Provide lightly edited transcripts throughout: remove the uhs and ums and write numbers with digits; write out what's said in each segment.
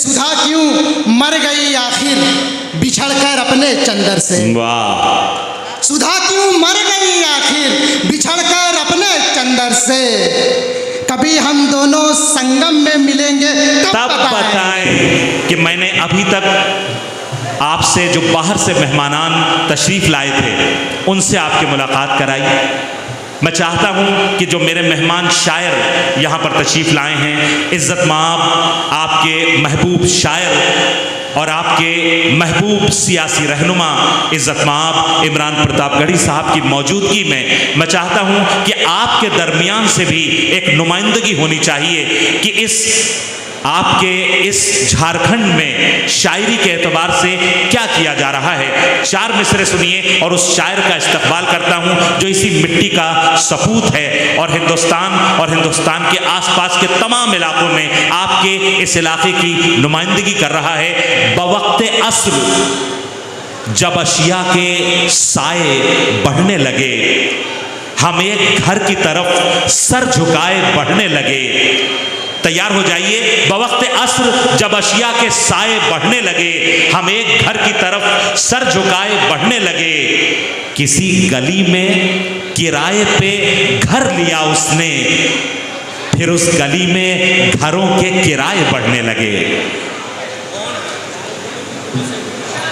सुधा क्यों मर गई आखिर बिछड़कर अपने चंदर से। वाह। सुधा क्यों मर गई आखिर बिछड़कर अपने चंदर से। कभी हम दोनों संगम में मिलेंगे तब बताएं कि मैंने अभी तक आपसे जो बाहर से मेहमानान तशरीफ लाए थे उनसे आपकी मुलाकात कराई। मैं चाहता हूं कि जो मेरे मेहमान शायर यहाँ पर तशरीफ लाए हैं, इज़्ज़त माब आपके महबूब शायर और आपके महबूब सियासी रहनुमा इज़्ज़त माब इमरान प्रतापगढ़ी साहब की मौजूदगी में मैं चाहता हूं कि आपके दरमियान से भी एक नुमाइंदगी होनी चाहिए कि इस आपके इस झारखंड में शायरी के एतबार से क्या किया जा रहा है। 4 मिसरे सुनिए और उस शायर का इस्तकबाल करता हूं जो इसी मिट्टी का सपूत है और हिंदुस्तान के आसपास के तमाम इलाकों में आपके इस इलाके की नुमाइंदगी कर रहा है। बवक्ते अस्र जब अशिया के साए बढ़ने लगे, हम एक घर की तरफ सर झुकाए बढ़ने लगे। तैयार हो जाइए। बवक्ते अस्र जब अशिया के साए बढ़ने लगे, हम एक घर की तरफ सर झुकाए बढ़ने लगे। किसी गली में किराए पे घर लिया उसने, फिर उस गली में घरों के किराए बढ़ने लगे।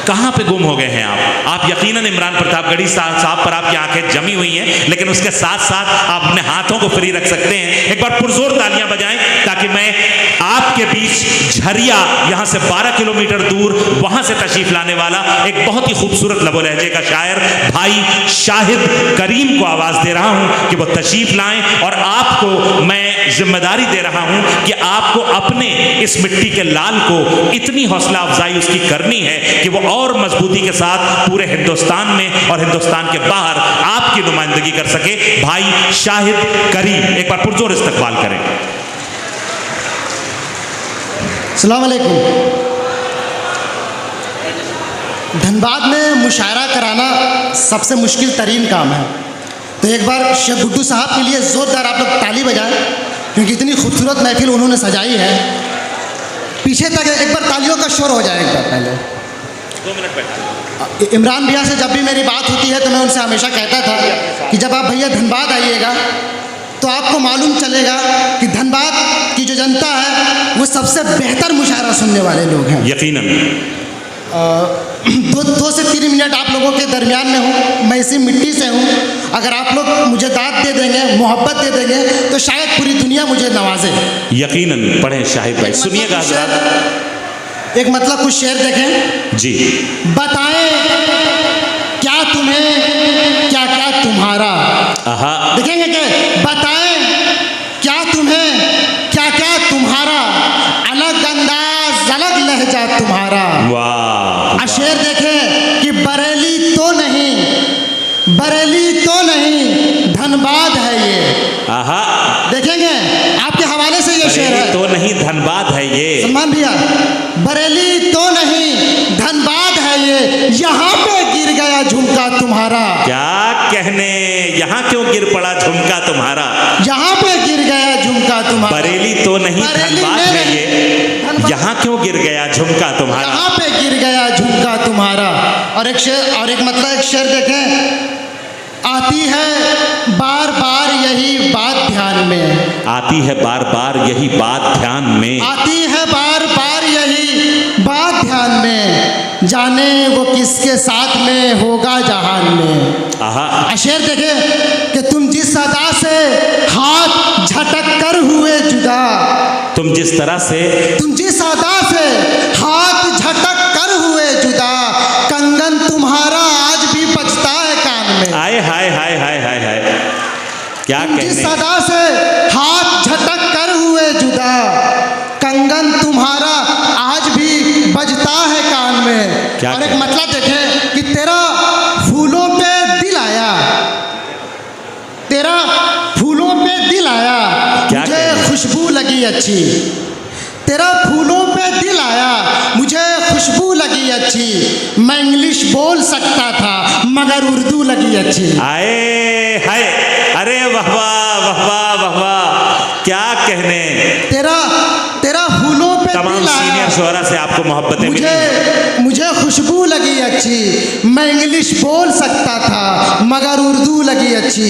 कहाँ पे गुम हो गए हैं आप यकीनन इमरान प्रतापगढ़ी साहब पर आपकी आंखें जमी हुई हैं, लेकिन उसके साथ साथ आप अपने हाथों को फ्री रख सकते हैं। एक बार पुरजोर तालियां बजाएं ताकि मैं आपके बीच झरिया यहाँ से 12 किलोमीटर दूर वहाँ से तशरीफ लाने वाला एक बहुत ही खूबसूरत लबो लहजे का शायर भाई शाहिद करीम को आवाज़ दे रहा हूँ कि वो तशरीफ लाएं। और आपको मैं जिम्मेदारी दे रहा हूँ कि आपको अपने इस मिट्टी के लाल को इतनी हौसला अफजाई उसकी करनी है कि वो और मजबूती के साथ पूरे हिंदुस्तान में और हिंदुस्तान के बाहर आपकी नुमाइंदगी कर सके। भाई शाहिद करीम, एक बार पुरजोर इस्तकबाल करें। अस्सलाम वालेकुम। धनबाद में मुशायरा कराना सबसे मुश्किल तरीन काम है, तो एक बार शेख गुड्डू साहब के लिए ज़ोरदार आप लोग ताली बजाएं, क्योंकि इतनी खूबसूरत महफिल उन्होंने सजाई है। पीछे तक एक बार तालियों का शोर हो जाए। एक बार पहले 2 मिनट बैठिए। इमरान भैया से जब भी मेरी बात होती है तो मैं उनसे हमेशा कहता था कि जब आप भैया धनबाद आइएगा तो आपको मालूम चलेगा कि धनबाद की जो जनता है वो सबसे बेहतर मुशायरा सुनने वाले लोग हैं। यकीनन 2 से 3 मिनट आप लोगों के दरमियान में हूँ, मैं इसी मिट्टी से हूँ। अगर आप लोग मुझे दाद दे देंगे, मोहब्बत दे देंगे तो शायद पूरी दुनिया मुझे नवाजे। यकीनन पढ़ें शाहिद भाई, सुनिएगा हज़रात। एक मतलब कुछ शेर देखें जी। बताएं क्या तुम्हें क्या क्या तुम्हारा। देखेंगे क्या? बताएं क्या तुम्हें क्या क्या तुम्हारा, अलग अंदाज अलग लहजा तुम्हारा। वाह। शेर देखें कि बरेली तो नहीं धनबाद है ये। देखेंगे आपके हवाले से ये शेर है। तो नहीं धनबाद है ये। सलमान भैया, बरेली तो नहीं धनबाद है ये, यहाँ पे गिर गया झुमका तुम्हारा। क्या कहने, यहाँ क्यों गिर पड़ा झुमका तुम्हारा? यहाँ पे गिर गया झुमका तुम्हारा। बरेली तो नहीं धनबाद है ये, यहाँ क्यों गिर गया झुमका तुम्हारा? यहाँ पे गिर गया झुमका तुम्हारा। और एक शेर, और एक मतलब एक शेर देखें। आती है बार बार यही बात ध्यान में, आती है बार बार यही बात ध्यान में, आती है बार बार यही बात ध्यान में, जाने वो किसके साथ में होगा जहान में। शेर देखे कि तुम जिस अदा से हाथ झटक कर हुए जुदा, तुम जिस तरह से, तुम जिस अदा से हाथ झटक कर हुए जुदा, कंगन तुम्हारा आज भी बजता है कान में। हाय हाय हाय हाय हाय हाय, क्या कहने। जिस अदा से हाथ झटक कर हुए जुदा, कंगन तुम्हारा आज भी बजता है कान में। और एक मतलब देखें कि तेरा फूलों पे दिल आया, तेरा फूलों पे दिल आया, मुझे खुशबू लगी अच्छी। तेरा फूलों पे दिल आया, मुझे खुशबू लगी अच्छी। मैं इंग्लिश बोल सकता था मगर उर्दू लगी अच्छी। आए हाय, अरे वाह वाह वाह वाह वाह वाह, क्या कहने। तेरा फूलों पे तमाम दिल आया। सीनियर शोहरा से आपको मोहब्बतें मिली? मुझे खुशबू लगी अच्छी, मैं इंग्लिश बोल सकता था मगर उर्दू लगी अच्छी।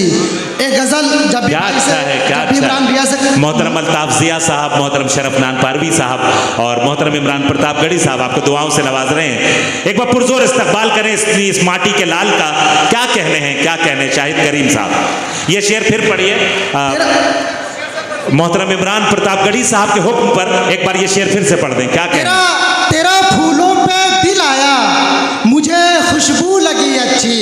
एक गजल जब क्या अच्छा है, क्या अच्छा है। मोहतरम अल्ताफ जिया साहब, मोहतरम शरफनान पारवी साहब और मोहतरम इमरान प्रतापगढ़ी साहब आपको दुआओं से नवाज रहे हैं। एक बार पुरजोर इस्तकबाल करें इस माटी के लाल का। क्या कहने हैं, क्या कहने शाहिद करीम साहब? ये शेर फिर पढ़िए। मोहतरम इमरान प्रतापगढ़ी साहब के हुक्म पर एक बार ये शेर फिर से पढ़ दें। क्या कहना? तेरा फूलों पे दिल आया, मुझे खुशबू लगी अच्छी,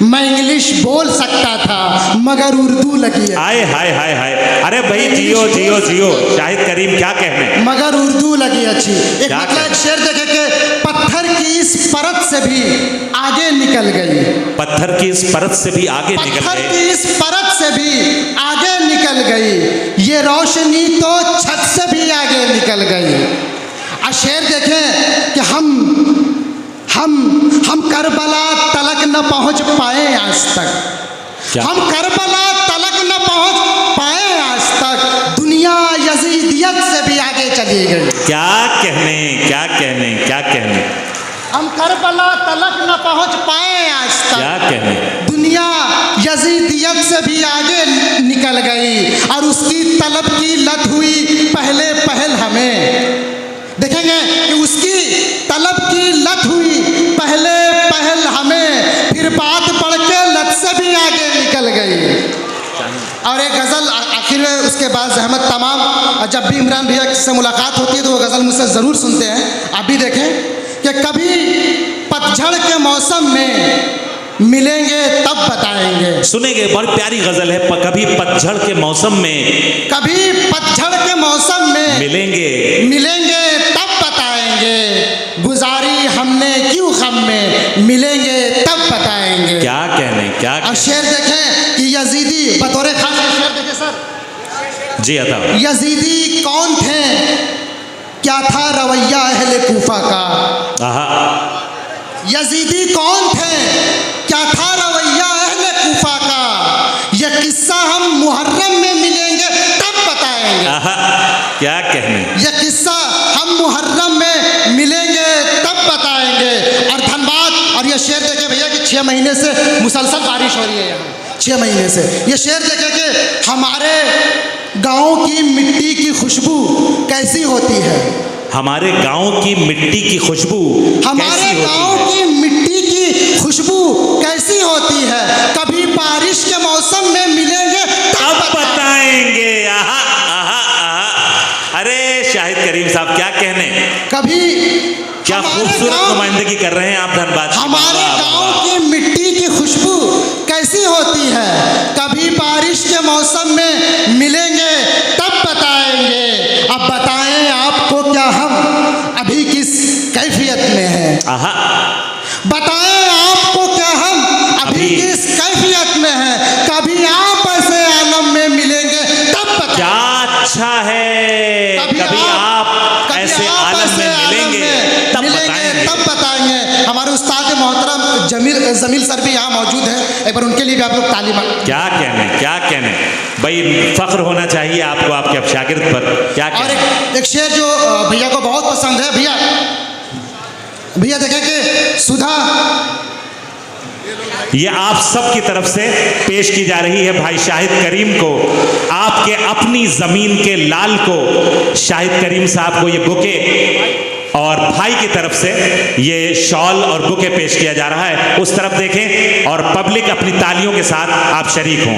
मैं इंग्लिश बोल सकता था मगर उर्दू लगी। हाय हाय हाय हाय, अरे भाई जियो जियो जियो। शाहिद करीम क्या कहने? मगर उर्दू लगी अच्छी। एक मतलब एक शेर देखे कि पत्थर की इस परत से भी आगे निकल गई। पत्थर की इस परत से भी आगे निकल गई। पत्थर की इस परत से भी आगे निकल गई, ये रोशनी तो छत से भी आगे निकल गई। और शेर देखें कि हम करबला तलक न पहुंच पाए आज तक। हम करबला तलक न पहुंच पाए आज तक, दुनिया यजीदियत से भी आगे चली गई। क्या कहने, क्या कहने, क्या कहने? हम करबला तलक न पहुंच पाए आज तक, क्या कहने? दुनिया यजीदियत से भी आगे निकल गई और उसकी तलब की लत हुई पहले पहल हमें। देखेंगे कि उसकी तलब की लत हुई पहले पहल हमें, फिर बात बढ़ के लत से भी आगे निकल गई। और एक गज़ल आखिर में उसके बाद जहमत तमाम, जब भी इमरान भैया से मुलाकात होती है तो वो गज़ल मुझसे ज़रूर सुनते हैं। आप भी देखें कि कभी पतझड़ के मौसम में मिलेंगे तब बताएंगे। सुनेंगे, बड़ी प्यारी गजल है। कभी पतझड़ के मौसम में, कभी पतझड़ के मौसम में मिलेंगे तब बताएंगे, गुजारी हमने क्यों गम में, मिलेंगे तब बताएंगे। क्या कहने, क्या कहने? और शेर देखें कि यजीदी बतौर खास शेर देखें सर जी अता, यजीदी कौन थे, क्या था रवैया अहले कूफा का। यजीदी कौन थे, क्या था रवैया अहले कूफा का, यह किस्सा हम मुहर्रम में मिलेंगे तब बताएंगे। क्या कहने? यह किस्सा हम मुहर्रम में मिलेंगे तब बताएंगे। और धनबाद, और यह शेर देखे भैया कि 6 महीने से मुसलसल बारिश हो रही है यहाँ, 6 महीने से। ये शेर देखे कि हमारे गाँव की मिट्टी की खुशबू कैसी होती है, हमारे गांव की मिट्टी की खुशबू, हमारे गांव की मिट्टी की खुशबू कैसी होती है, कभी बारिश के मौसम में मिलेंगे तब बताएंगे। अरे शाहिद करीम साहब क्या कहने, कभी क्या खूबसूरत नुमाइंदगी कर रहे हैं आप धनबाद। हमारे गांव की मिट्टी की खुशबू कैसी होती है, कभी बारिश के मौसम में मिलेंगे तब बताएंगे। अब बताएं आपको क्या हम अभी किस कैफियत में हैं, बताएं आपको क्या हम अभी किस कैफियत में हैं, कभी आप ऐसे आलम में मिलेंगे तब बताएंगे। क्या अच्छा है, कभी आप ऐसे आलम में मिलेंगे तब बताएंगे। हमारे उस्ताद मोहतरम जमील सर भी यहाँ मौजूद हैं, एक बार उनके लिए भी आप लोग तालीम। क्या कहने, क्या कहने भाई, फख्र होना चाहिए आपको आपके अब शागिर्द पर। क्या और एक शेर जो भैया को बहुत पसंद है, भैया देखें कि सुधा, ये आप सब की तरफ से पेश की जा रही है भाई शाहिद करीम को, आपके अपनी जमीन के लाल को, शाहिद करीम साहब को ये बुके और भाई की तरफ से ये शॉल और बुके पेश किया जा रहा है। उस तरफ देखें और पब्लिक अपनी तालियों के साथ आप शरीक हों।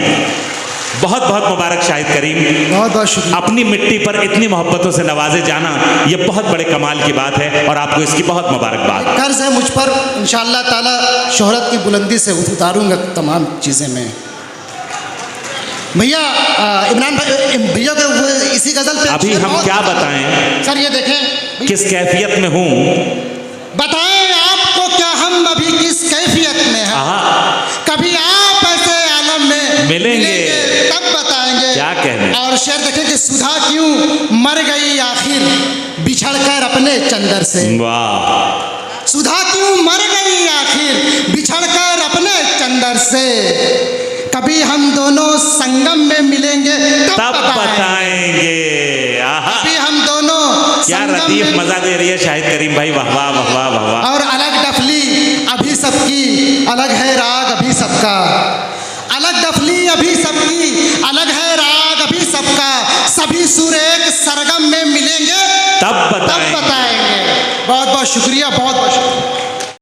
बहुत बहुत मुबारक शाहिद करीम, बहुत बहुत शुक्रिया। अपनी मिट्टी पर इतनी मोहब्बतों से नवाजे जाना ये बहुत बड़े कमाल की बात है और आपको इसकी बहुत मुबारकबाद। कर्ज है मुझ पर, इंशाअल्लाह ताला शोहरत की बुलंदी से उतारूंगा तमाम चीज़ें मैं। भैया इमरान भैया के इसी गजल पे अभी हम क्या बताएं सर, ये देखें किस कैफियत में हूँ, बताएं आपको क्या हम अभी किस कैफियत में हैं, कभी आप ऐसे आलम में मिलेंगे तब बताएंगे। क्या कहने। और शेर देखें कि सुधा क्यों मर गई आखिर बिछड़कर अपने चंदर से, वाह। सुधा क्यों मर गई आखिर बिछड़कर अपने चंदर से, कभी हम दोनों संगम में मिलेंगे तब बताएंगे। कभी हम दोनों क्या संगम लतीफ में। मजा दे रही है शाहिद करीम भाई, वाह वाह वाह वाह वाह वाह। और अलग डफली अभी सबकी, अलग है राग अभी सबका। अलग डफली अभी सबकी, अलग है राग अभी सबका। सभी सुर एक सरगम में मिलेंगे तब बताएंगे। बताएंगे। बहुत बहुत शुक्रिया, बहुत बहुत शुक्रिया।